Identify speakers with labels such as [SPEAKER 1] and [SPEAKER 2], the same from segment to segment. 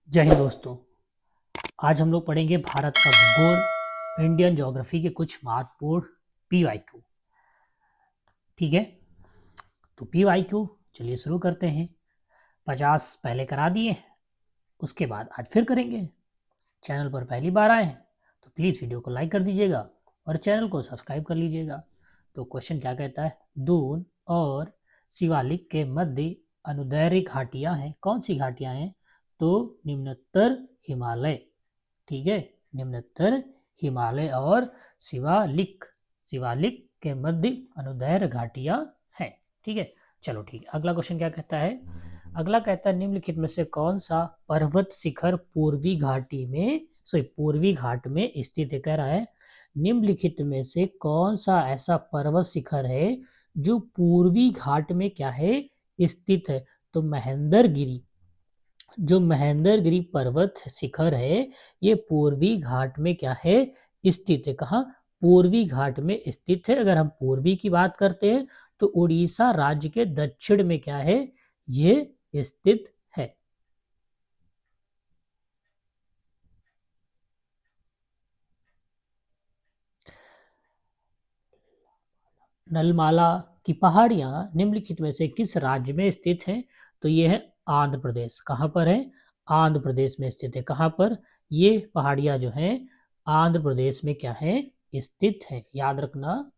[SPEAKER 1] जय हिंद दोस्तों। आज हम लोग पढ़ेंगे भारत का भूगोल, इंडियन ज्योग्राफी के कुछ महत्वपूर्ण पीवाईक्यू। ठीक है, तो पीवाईक्यू चलिए शुरू करते हैं। 50 पहले करा दिए, उसके बाद आज फिर करेंगे। चैनल पर पहली बार आए हैं तो प्लीज़ वीडियो को लाइक कर दीजिएगा और चैनल को सब्सक्राइब कर लीजिएगा। तो क्वेश्चन क्या कहता है, दून और शिवालिक के मध्य अनुदैर्घ्य घाटियाँ हैं। कौन सी घाटियाँ हैं? तो निम्नोत्तर हिमालय। ठीक है, निम्नोत्तर हिमालय और शिवालिक के मध्य अनुदैर्घ्य घाटियां हैं। ठीक है, चलो ठीक है। अगला क्वेश्चन क्या कहता है? अगला कहता है निम्नलिखित में से कौन सा पर्वत शिखर पूर्वी घाट में स्थित है। कह रहा है निम्नलिखित में से कौन सा ऐसा पर्वत शिखर है जो पूर्वी घाट में क्या है, स्थित है। तो महेंद्रगिरी, जो महेंद्रगिरी पर्वत शिखर है ये पूर्वी घाट में क्या है, स्थित है। कहाँ? पूर्वी घाट में स्थित है। अगर हम पूर्वी की बात करते हैं तो उड़ीसा राज्य के दक्षिण में क्या है, ये स्थित है। नलमाला की पहाड़ियां निम्नलिखित में से किस राज्य में स्थित हैं? तो ये है आंध्र प्रदेश। कहाँ पर है? आंध्र प्रदेश में स्थित है। कहाँ पर? ये पहाड़ियां जो हैं आंध्र प्रदेश में क्या है, स्थित है। याद रखना।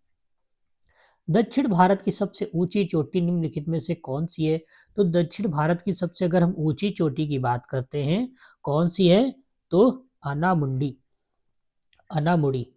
[SPEAKER 1] दक्षिण भारत की सबसे ऊंची चोटी निम्नलिखित में से कौन सी है? तो दक्षिण भारत की सबसे अगर हम ऊंची चोटी की बात करते हैं, कौन सी है? तो अनामुंडी, अनामुड़ी,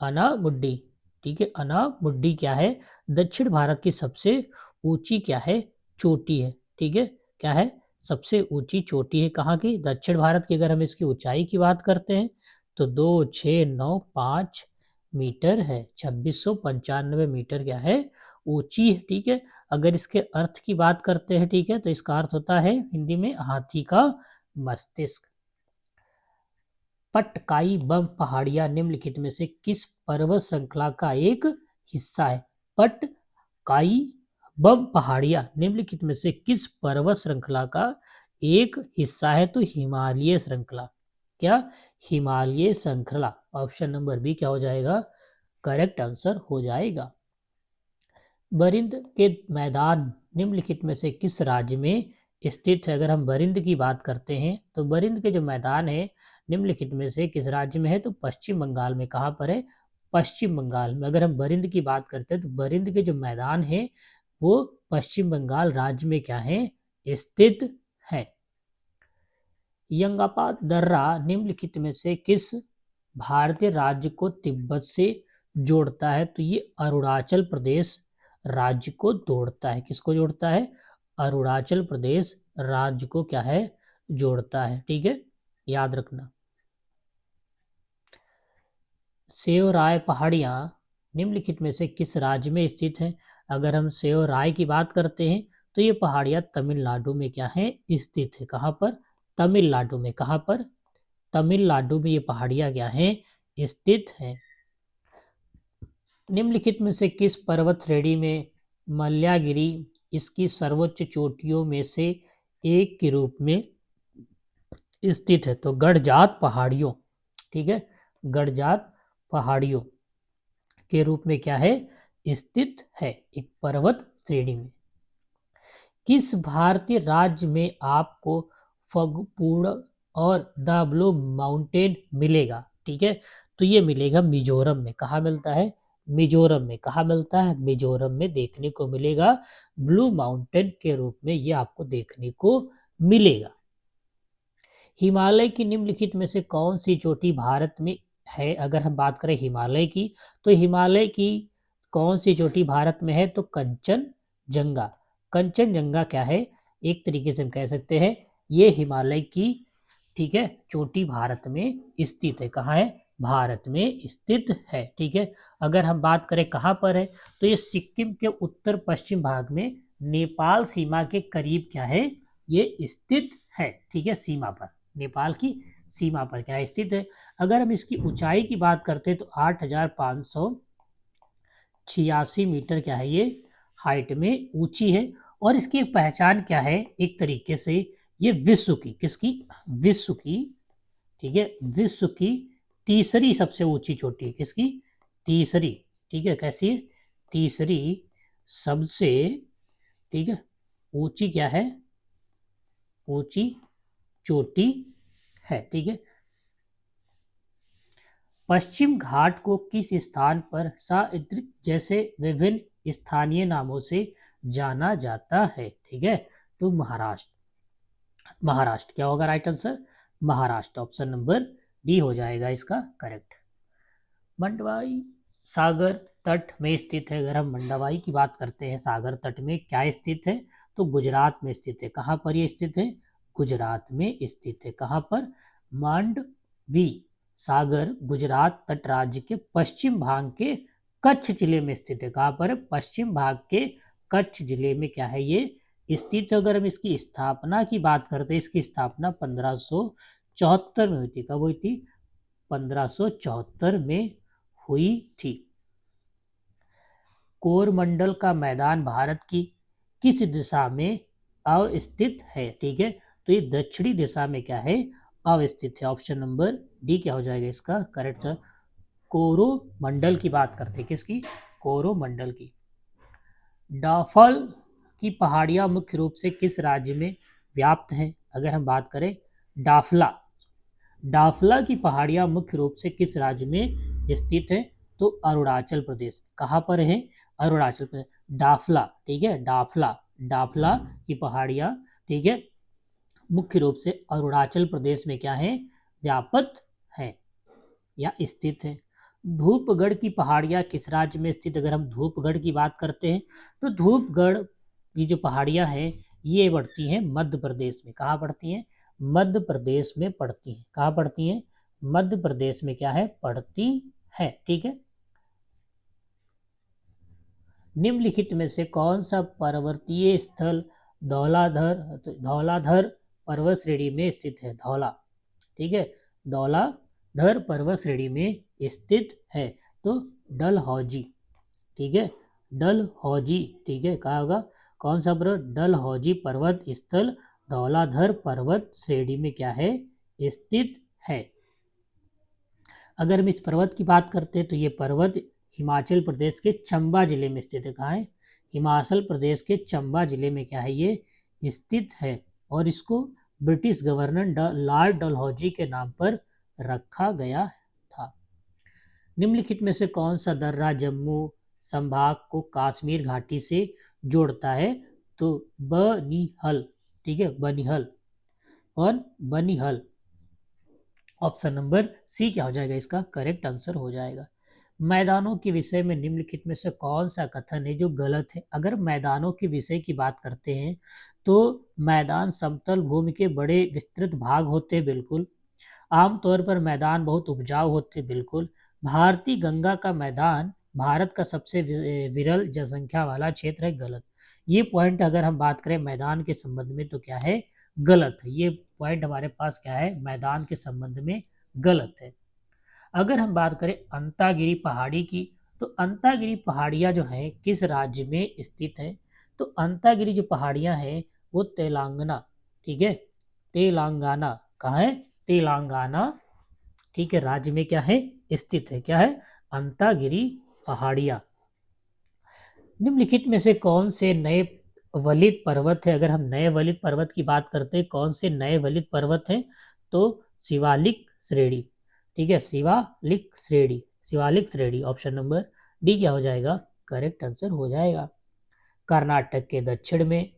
[SPEAKER 1] अनामुड्डी। ठीक है, अनामुड्डी क्या है, दक्षिण भारत की सबसे ऊंची क्या है, चोटी है। ठीक है, क्या है, सबसे ऊंची चोटी है। कहाँ की? दक्षिण भारत की। अगर हम इसकी ऊंचाई की बात करते हैं तो 2695 मीटर है। 2695 मीटर क्या है, ऊंची है। ठीक है, अगर इसके अर्थ की बात करते हैं, ठीक है, तो इसका अर्थ होता है हिंदी में हाथी का मस्तिष्क। पटकाई बम पहाड़ियां निम्नलिखित में से किस पर्वत श्रृंखला का एक हिस्सा है? पटकाई बम पहाड़ियां निम्नलिखित में से किस पर्वत श्रृंखला का एक हिस्सा है? तो हिमालय श्रृंखला। क्या? हिमालय श्रृंखला। ऑप्शन नंबर बी क्या हो जाएगा, करेक्ट आंसर हो जाएगा। बरिंद के मैदान निम्नलिखित में से किस राज्य में स्थित है? अगर हम बरिंद की बात करते हैं तो बरिंद के जो मैदान है निम्नलिखित में से किस राज्य में है? तो पश्चिम बंगाल में। कहाँ पर है? पश्चिम बंगाल में। अगर हम बरिंद की बात करते हैं तो बरिंद के जो मैदान है वो पश्चिम बंगाल राज्य में क्या है, स्थित है। यंगापा दर्रा निम्नलिखित में से किस भारतीय राज्य को तिब्बत से जोड़ता है? तो ये अरुणाचल प्रदेश राज्य को जोड़ता है। किसको जोड़ता है? अरुणाचल प्रदेश राज्य को क्या है, जोड़ता है। ठीक है, याद रखना। सेओराय पहाड़ियां निम्नलिखित में से किस राज्य में स्थित हैं? अगर हम सेओराय की बात करते हैं तो ये पहाड़ियां तमिलनाडु में क्या है, स्थित है। कहाँ पर? तमिलनाडु में। कहाँ पर? तमिलनाडु में ये पहाड़ियां क्या हैं, स्थित हैं। निम्नलिखित में से किस पर्वत श्रेणी में मल्यागिरी इसकी सर्वोच्च चोटियों में से एक के रूप में स्थित है? तो गढ़जात पहाड़ियों, ठीक है, गढ़जात पहाड़ियों के रूप में क्या है, स्थित है एक पर्वत श्रेणी में। किस भारतीय राज्य में आपको फगपूर्ण और द ब्लू माउंटेन मिलेगा? ठीक है, तो ये मिलेगा मिजोरम में। कहाँ मिलता है? मिजोरम में। कहाँ मिलता है? मिजोरम में देखने को मिलेगा। ब्लू माउंटेन के रूप में ये आपको देखने को मिलेगा। हिमालय की निम्नलिखित में से कौन सी चोटी भारत में है? अगर हम बात करें हिमालय की तो हिमालय की कौन सी चोटी भारत में है? तो कंचनजंगा। कंचनजंगा क्या है, एक तरीके से हम कह सकते हैं ये हिमालय की, ठीक है, चोटी भारत में स्थित है। कहाँ है? भारत में स्थित है। ठीक है, अगर हम बात करें कहाँ पर है तो ये सिक्किम के उत्तर पश्चिम भाग में नेपाल सीमा के करीब क्या है, ये स्थित है। ठीक है, सीमा पर, नेपाल की सीमा पर क्या स्थित है। अगर हम इसकी ऊंचाई की बात करते हैं तो 8586 मीटर क्या है, ये हाइट में ऊंची है। और इसकी एक पहचान क्या है, एक तरीके से ये विश्व की, किसकी, विश्व की, ठीक है, विश्व की तीसरी सबसे ऊंची चोटी है, किसकी, तीसरी, ठीक है, कैसी है, तीसरी सबसे, ठीक है, ऊंची क्या है, ऊंची चोटी है, ठीक है। पश्चिम घाट को किस स्थान पर साइद्रिक जैसे विभिन्न स्थानीय नामों से जाना जाता है, ठीक है, तो महाराष्ट्र, महाराष्ट्र क्या होगा right answer, Maharashtra, option number D हो जाएगा इसका करेक्ट। मंडवाई सागर तट में स्थित है, अगर हम मंडवाई की बात करते हैं सागर तट में क्या स्थित है, तो गुजरात में स्थित है। कहाँ पर ये स्थित है, गुजरात में स्थित है। कहाँ पर, मांडवी सागर गुजरात तट राज्य के पश्चिम भाग के कच्छ जिले में स्थित है। कहाँ पर, पश्चिम भाग के कच्छ जिले में क्या है ये स्थित है। अगर हम इसकी स्थापना की बात करते हैं, इसकी स्थापना 1574 में हुई थी। कब हुई थी, 1574 में हुई थी। कोरमंडल का मैदान भारत की किस दिशा में अवस्थित है, ठीक है, तो ये दक्षिणी दिशा में क्या है, अवस्थित है। ऑप्शन नंबर डी क्या हो जाएगा इसका करेक्ट। कोरोमंडल की बात करते हैं, किसकी, कोरोमंडल की। डाफल की पहाड़ियां मुख्य रूप से किस राज्य में व्याप्त हैं, अगर हम बात करें डाफला, डाफला की पहाड़ियां मुख्य रूप से किस राज्य में स्थित है, तो अरुणाचल प्रदेश। कहाँ पर है, अरुणाचल प्रदेश, डाफला, ठीक है, डाफला, डाफला की पहाड़ियां, ठीक है, मुख्य रूप से अरुणाचल प्रदेश में क्या है, व्याप्त है या स्थित है। धूपगढ़ की पहाड़ियां किस राज्य में स्थित, अगर हम धूपगढ़ की बात करते हैं तो धूपगढ़ की जो पहाड़ियां हैं ये पड़ती हैं मध्य प्रदेश में। कहाँ पड़ती हैं, मध्य प्रदेश में पड़ती हैं। कहाँ पड़ती हैं, मध्य प्रदेश में क्या है, पड़ती है, ठीक है। निम्नलिखित में से कौन सा पर्वतीय स्थल धौलाधर पर्वत श्रेणी में स्थित है, धौला, ठीक है, धौलाधर पर्वत श्रेणी में स्थित है, तो डलहौजी, ठीक है, डलहौजी, ठीक है, कहा होगा कौन सा पर्वत, डलहौजी पर्वत स्थल धौलाधर पर्वत श्रेणी में क्या है, स्थित है। अगर हम इस पर्वत की बात करते हैं तो ये पर्वत हिमाचल प्रदेश के चंबा जिले में स्थित है। कहाँ है, हिमाचल प्रदेश के चंबा जिले में क्या है ये स्थित है, और इसको ब्रिटिश गवर्नर लॉर्ड डलहौजी के नाम पर रखा गया था। निम्नलिखित में से कौन सा दर्रा जम्मू संभाग को कश्मीर घाटी से जोड़ता है, तो बनिहल, ठीक है, बनिहल और बनिहल, ऑप्शन नंबर सी क्या हो जाएगा इसका करेक्ट आंसर हो जाएगा। मैदानों के विषय में निम्नलिखित में से कौन सा कथन है जो गलत है। अगर मैदानों के विषय की बात करते हैं तो मैदान समतल भूमि के बड़े विस्तृत भाग होते हैं, बिल्कुल। आमतौर पर मैदान बहुत उपजाऊ होते हैं, बिल्कुल। भारतीय गंगा का मैदान भारत का सबसे विरल जनसंख्या वाला क्षेत्र है, गलत। ये पॉइंट अगर हम बात करें मैदान के संबंध में तो क्या है, गलत है। ये पॉइंट हमारे पास क्या है, मैदान के संबंध में गलत है। अगर हम बात करें अंतागिरी पहाड़ी की, तो अंतागिरी पहाड़ियाँ जो हैं किस राज्य में स्थित है, तो अंतागिरी जो पहाड़ियाँ हैं वो तेलंगाना, ठीक है, तेलंगाना, कहाँ है, तेलंगाना, ठीक है, राज्य में क्या है स्थित है, क्या है, अंतागिरी पहाड़ियाँ। निम्नलिखित में से कौन से नए वलित पर्वत है, अगर हम नए वलित पर्वत की बात करते हैं, कौन से नए वलित पर्वत हैं, तो शिवालिक श्रेणी, ठीक है, शिवालिक श्रेणी, शिवालिक श्रेणी, ऑप्शन नंबर डी क्या हो जाएगा करेक्ट आंसर हो जाएगा। कर्नाटक के दक्षिण में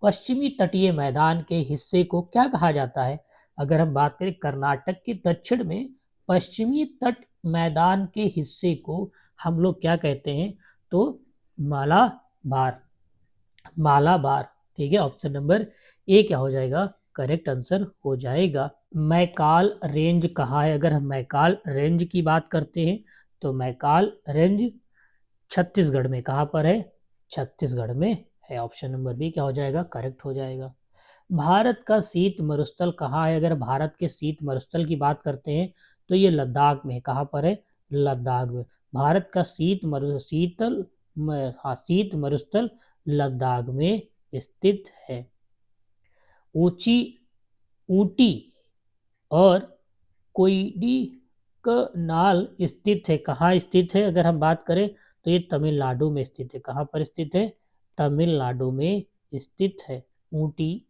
[SPEAKER 1] पश्चिमी तटीय मैदान के हिस्से को क्या कहा जाता है, अगर हम बात करें कर्नाटक के दक्षिण में पश्चिमी तट मैदान के हिस्से को हम लोग क्या कहते हैं, तो मालाबार, मालाबार, ठीक है, ऑप्शन नंबर ए क्या हो जाएगा करेक्ट आंसर हो जाएगा। मैकाल रेंज कहाँ है, अगर हम मैकाल रेंज की बात करते हैं तो मैकाल रेंज छत्तीसगढ़ में, कहाँ पर है, छत्तीसगढ़ में है, ऑप्शन नंबर बी क्या हो जाएगा करेक्ट हो जाएगा। भारत का शीत मरुस्थल कहाँ है, अगर भारत के शीत मरुस्थल की बात करते हैं तो ये लद्दाख में, कहाँ पर है, लद्दाख में। भारत का शीत मरुस्थल लद्दाख में स्थित है। ऊंची ऊटी और कोइडिकनाल स्थित है। कहाँ स्थित है अगर हम बात करें तो ये तमिलनाडु में स्थित है। कहाँ पर स्थित है? तमिलनाडु में स्थित है ऊटी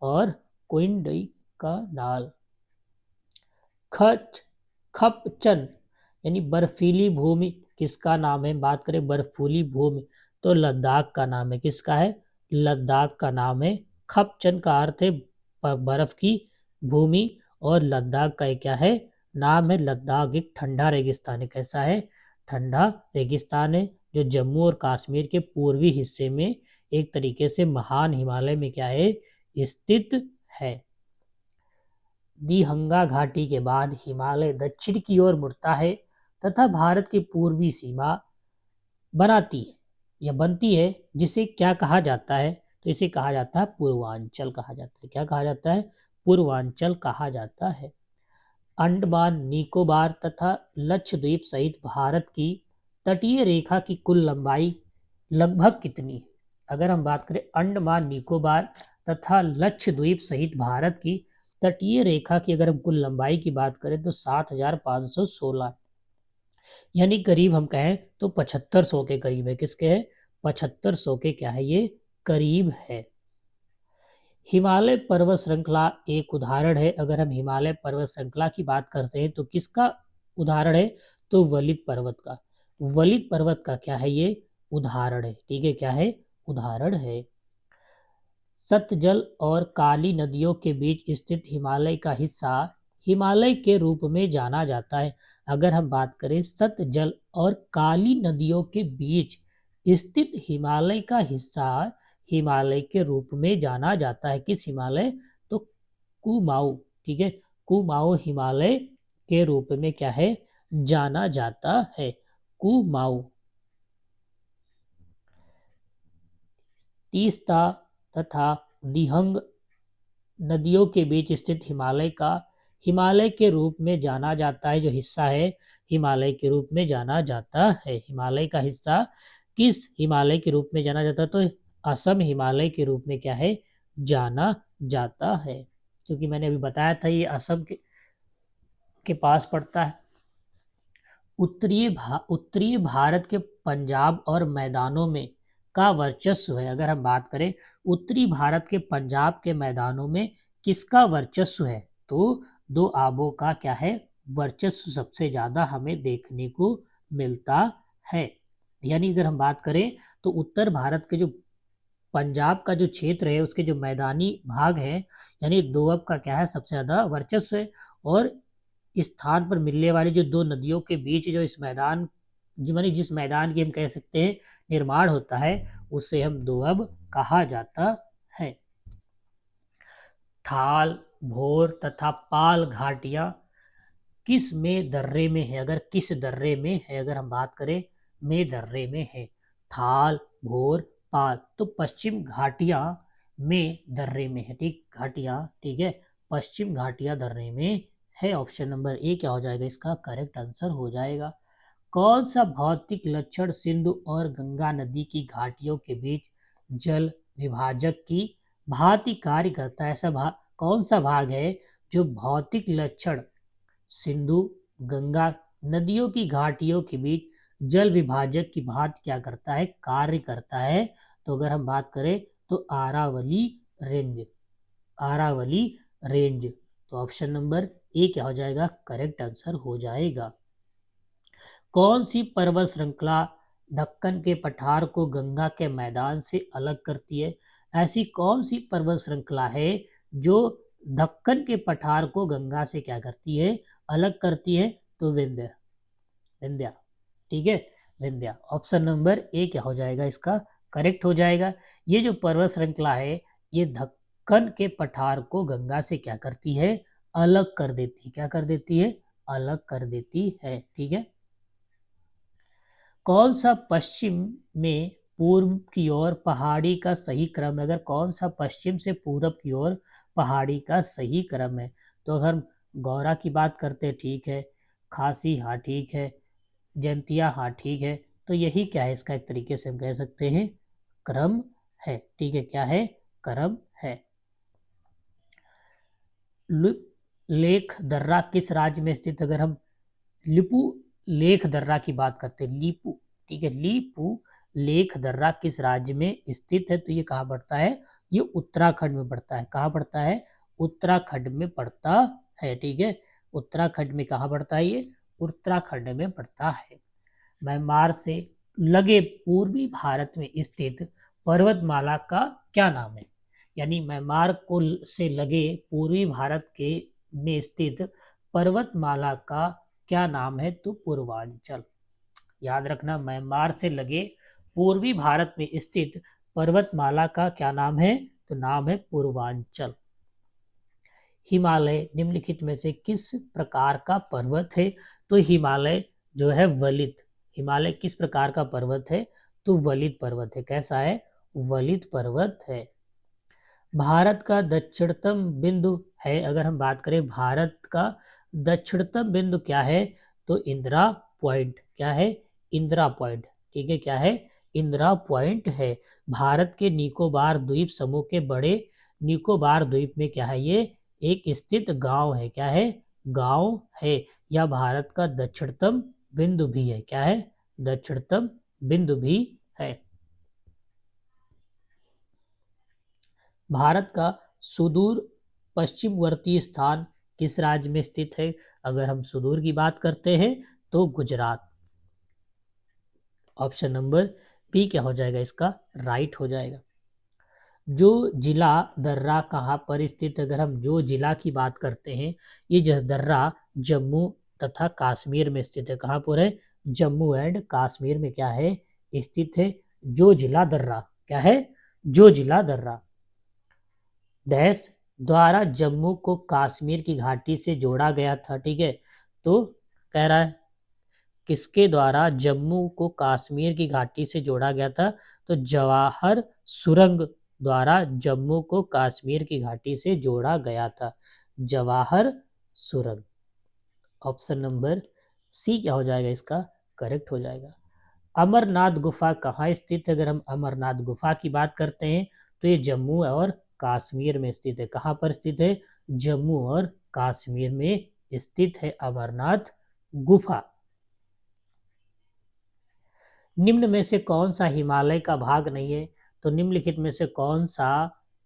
[SPEAKER 1] और कोइडिकनाल। खच खपचन यानी बर्फीली भूमि किसका नाम है? बात करें बर्फीली भूमि तो लद्दाख का नाम है। किसका है? लद्दाख का नाम है। खपचन का अर्थ है बर्फ की भूमि और लद्दाख का क्या है? नाम है। लद्दाख एक ठंडा रेगिस्तान है। कैसा है? ठंडा रेगिस्तान है जो जम्मू और कश्मीर के पूर्वी हिस्से में एक तरीके से महान हिमालय में क्या है? स्थित है। दिहंगा घाटी के बाद हिमालय दक्षिण की ओर मुड़ता है तथा भारत की पूर्वी सीमा बनाती है या बनती है, जिसे क्या कहा जाता है? तो इसे कहा जाता है पूर्वांचल कहा जाता है। क्या कहा जाता है? पूर्वांचल कहा जाता है। अंडमान निकोबार तथा लक्षद्वीप सहित भारत की तटीय रेखा की कुल लंबाई लगभग कितनी है? अगर हम बात करें अंडमान निकोबार तथा लक्षद्वीप सहित भारत की तटीय रेखा की अगर हम कुल लंबाई की बात करें तो 7,516 यानी करीब हम कहें तो 7500 के करीब है। किसके है? 7500 के क्या है? ये करीब है। हिमालय पर्वत श्रृंखला एक उदाहरण है। अगर हम हिमालय पर्वत श्रृंखला की बात करते हैं तो किसका उदाहरण है? तो वलित पर्वत का। वलित पर्वत का क्या है? ये उदाहरण है। ठीक है, क्या है? उदाहरण है। सतजल और काली नदियों के बीच स्थित हिमालय का हिस्सा हिमालय के रूप में जाना जाता है। अगर हम बात करें सतजल और काली नदियों के बीच स्थित हिमालय का हिस्सा हिमालय के रूप में जाना जाता है। किस हिमालय? तो कुमाऊं। ठीक है, कुमाऊं हिमालय के रूप में क्या है? जाना जाता है। कुमाऊं। तीस्ता तथा दिहंग नदियों के बीच स्थित हिमालय का हिमालय के रूप में जाना जाता है। जो हिस्सा है हिमालय के रूप में जाना जाता है। हिमालय का हिस्सा किस हिमालय के रूप में जाना जाता है? तो असम हिमालय के रूप में क्या है? जाना जाता है। क्योंकि मैंने अभी बताया था ये असम के पास पड़ता है। उत्तरीय भारत के पंजाब और मैदानों में का वर्चस्व है। अगर हम बात करें उत्तरी भारत के पंजाब के मैदानों में किसका वर्चस्व है? तो दो आबों का क्या है? वर्चस्व सबसे ज्यादा हमें देखने को मिलता है। यानी अगर हम बात करें तो उत्तर भारत के जो पंजाब का जो क्षेत्र है उसके जो मैदानी भाग है यानी दोअब का क्या है? सबसे ज्यादा वर्चस्व है। और इस स्थान पर मिलने वाली जो दो नदियों के बीच जो इस मैदान मानी जिस मैदान की हम कह सकते हैं निर्माण होता है उसे हम दोअब कहा जाता है। थाल, भोर तथा पाल घाटियां किस में दर्रे में है? अगर किस दर्रे में है अगर हम बात करें में दर्रे में है। थाल, भोर, पाल तो पश्चिम घाटियां में दर्रे में है। ठीक, घाटियां। ठीक है, पश्चिम घाटियां दर्रे में है। ऑप्शन नंबर ए क्या हो जाएगा? इसका करेक्ट आंसर हो जाएगा। कौन सा भौतिक लक्षण सिंधु और गंगा नदी की घाटियों के बीच जल विभाजक की भांति कार्य करता है? ऐसा कौन सा भाग है जो भौतिक लक्षण सिंधु गंगा नदियों की घाटियों के बीच जल विभाजक की भांति क्या करता है? कार्य करता है। तो अगर हम बात करें तो अरावली रेंज। अरावली रेंज। तो ऑप्शन नंबर ए क्या हो जाएगा? करेक्ट आंसर हो जाएगा। कौन सी पर्वत श्रृंखला दक्कन के पठार को गंगा के मैदान से अलग करती है? ऐसी कौन सी पर्वत श्रृंखला है जो दक्कन के पठार को गंगा से क्या करती है? अलग करती है। तो विंध्य। विंध्या। ठीक है, विंध्या। ऑप्शन नंबर ए क्या हो जाएगा? इसका करेक्ट हो जाएगा। ये जो पर्वत श्रृंखला है ये दक्कन के पठार को गंगा से क्या करती है? अलग कर देती है। क्या कर देती है? अलग कर देती है। ठीक है। कौन सा पश्चिम में पूर्व की ओर पहाड़ी का सही क्रम है? अगर कौन सा पश्चिम से पूरब की ओर पहाड़ी का सही क्रम है? तो अगर हम गौरा की बात करते हैं, ठीक है, खासी, हाँ ठीक है, जयंतिया, हाँ ठीक है, तो यही क्या है? इसका एक तरीके से हम कह सकते हैं क्रम है। ठीक है, क्या है? क्रम है। लेख दर्रा किस राज्य में स्थित? अगर हम लिपू लेख दर्रा की बात करते हैं, लीपू, ठीक है, लीपू लेख दर्रा किस राज्य में स्थित है? तो ये कहाँ पड़ता है? ये उत्तराखंड में पड़ता है। कहाँ पड़ता है? उत्तराखंड में पड़ता है, ठीक है। उत्तराखंड में कहाँ पड़ता है? ये उत्तराखंड में पड़ता है। म्यांमार से लगे पूर्वी भारत में स्थित पर्वतमाला का क्या नाम है? यानी म्यांमार को से लगे पूर्वी भारत के में स्थित पर्वतमाला का क्या नाम है? तो पूर्वांचल। याद रखना, म्यांमार से लगे पूर्वी भारत में स्थित पर्वतमाला का क्या नाम है? तो नाम है पूर्वांचल। हिमालय निम्नलिखित में से किस प्रकार का पर्वत है? तो हिमालय जो है वलित। हिमालय किस प्रकार का पर्वत है? तो वलित पर्वत है। कैसा है? वलित पर्वत है। भारत का दक्षिणतम बिंदु है, अगर हम बात करें भारत का दक्षिणतम बिंदु क्या है? तो इंदिरा पॉइंट। क्या है? इंदिरा पॉइंट, ठीक है। क्या है? इंदिरा पॉइंट है। भारत के निकोबार द्वीप समूह के बड़े निकोबार द्वीप में क्या है? ये एक स्थित गांव है। क्या है? गांव है। या भारत का दक्षिणतम बिंदु भी है। क्या है? दक्षिणतम बिंदु भी है। भारत का सुदूर पश्चिमवर्ती स्थान किस राज्य में स्थित है? अगर हम सुदूर की बात करते हैं तो गुजरात। ऑप्शन नंबर बी क्या हो जाएगा? इसका राइट हो जाएगा। जो जिला दर्रा कहाँ पर स्थित? अगर हम जो जिला की बात करते हैं, ये जो दर्रा जम्मू तथा कश्मीर में स्थित है। कहाँ पर है? जम्मू एंड कश्मीर में क्या है? स्थित है। जो जिला दर्रा क्या है? जो जिला दर्रा डैश द्वारा जम्मू को कश्मीर की घाटी से जोड़ा गया था, ठीक है। तो कह रहा है किसके द्वारा जम्मू को कश्मीर की घाटी से जोड़ा गया था? तो जवाहर सुरंग द्वारा जम्मू को कश्मीर की घाटी से जोड़ा गया था। जवाहर सुरंग। ऑप्शन नंबर सी क्या हो जाएगा? इसका करेक्ट हो जाएगा। अमरनाथ गुफा कहाँ स्थित है? अगर हम अमरनाथ गुफा की बात करते हैं तो ये जम्मू और कश्मीर में स्थित है। कहाँ पर स्थित है? जम्मू और कश्मीर में स्थित है अमरनाथ गुफा। निम्न में से कौन सा हिमालय का भाग नहीं है? तो निम्नलिखित में से कौन सा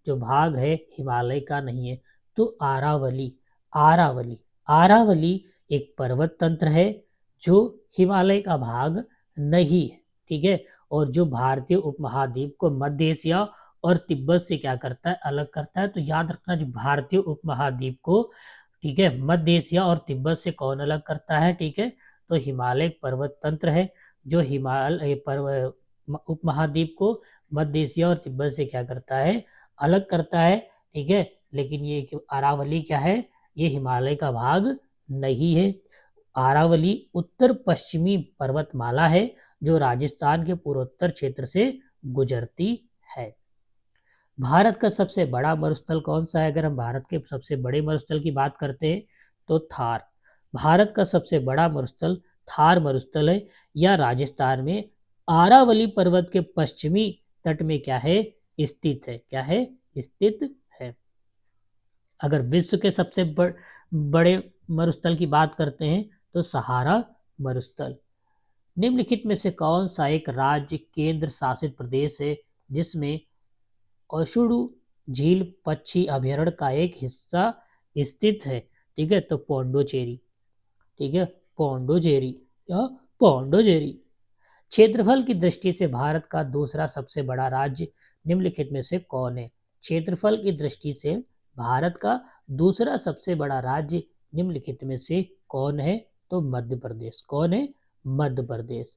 [SPEAKER 1] जो भाग है हिमालय का नहीं है? तो आरावली। आरावली आरावली एक पर्वत तंत्र है जो हिमालय का भाग नहीं है, ठीक है। और जो भारतीय उपमहाद्वीप को मध्य एशिया और तिब्बत से क्या करता है? अलग करता है। तो याद रखना, जो भारतीय उपमहाद्वीप को, ठीक है, मध्य एशिया और तिब्बत से कौन अलग करता है? ठीक है, तो हिमालय पर्वत तंत्र है जो हिमालय उपमहाद्वीप को मध्य एशिया और तिब्बत से क्या करता है? अलग करता है, ठीक है। लेकिन ये अरावली क्या है? ये हिमालय का भाग नहीं है। अरावली उत्तर पश्चिमी पर्वतमाला है जो राजस्थान के पूर्वोत्तर क्षेत्र से गुजरती है। भारत का सबसे बड़ा मरुस्थल कौन सा है? अगर हम भारत के सबसे बड़े मरुस्थल की बात करते हैं तो थार। भारत का सबसे बड़ा मरुस्थल थार मरुस्थल है। यह राजस्थान में आरावली पर्वत के पश्चिमी तट में क्या है? स्थित है। क्या है? स्थित है। अगर विश्व के सबसे बड़े मरुस्थल की बात करते हैं तो सहारा मरुस्थल। निम्नलिखित में से कौन सा एक राज्य केंद्र शासित प्रदेश है जिसमें ओशुडू झील पक्षी अभयारण्य का एक हिस्सा स्थित है? ठीक है, तो पोंडोचेरी। ठीक है, पोंडोचेरी या पोंडोचेरी। क्षेत्रफल की दृष्टि से भारत का दूसरा सबसे बड़ा राज्य निम्नलिखित में से कौन है? क्षेत्रफल की दृष्टि से भारत का दूसरा सबसे बड़ा राज्य निम्नलिखित में से कौन है? तो मध्य प्रदेश। कौन है? मध्य प्रदेश।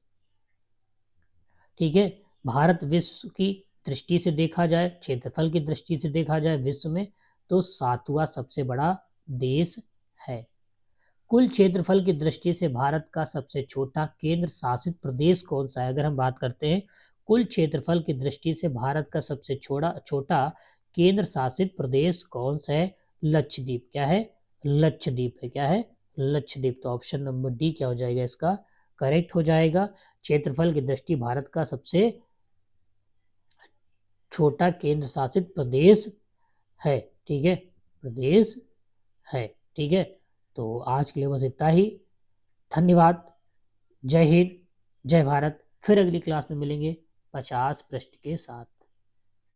[SPEAKER 1] ठीक है, भारत विश्व की दृष्टि से देखा जाए, क्षेत्रफल की दृष्टि से देखा जाए विश्व में, तो 7वां सबसे बड़ा देश है। कुल क्षेत्रफल की दृष्टि से भारत का सबसे छोटा केंद्र शासित प्रदेश कौन सा है? अगर हम बात करते हैं कुल क्षेत्रफल की दृष्टि से भारत का सबसे छोटा केंद्र शासित प्रदेश कौन सा है? लक्षद्वीप। क्या है? लक्षद्वीप है। क्या है? लक्षद्वीप। तो ऑप्शन नंबर डी क्या हो जाएगा? इसका करेक्ट हो जाएगा। क्षेत्रफल की दृष्टि भारत का सबसे छोटा केंद्र शासित प्रदेश है। ठीक है, प्रदेश है। ठीक है, तो आज के लिए बस इतना ही। धन्यवाद। जय हिंद, जय भारत। फिर अगली क्लास में मिलेंगे 50 प्रश्न के साथ।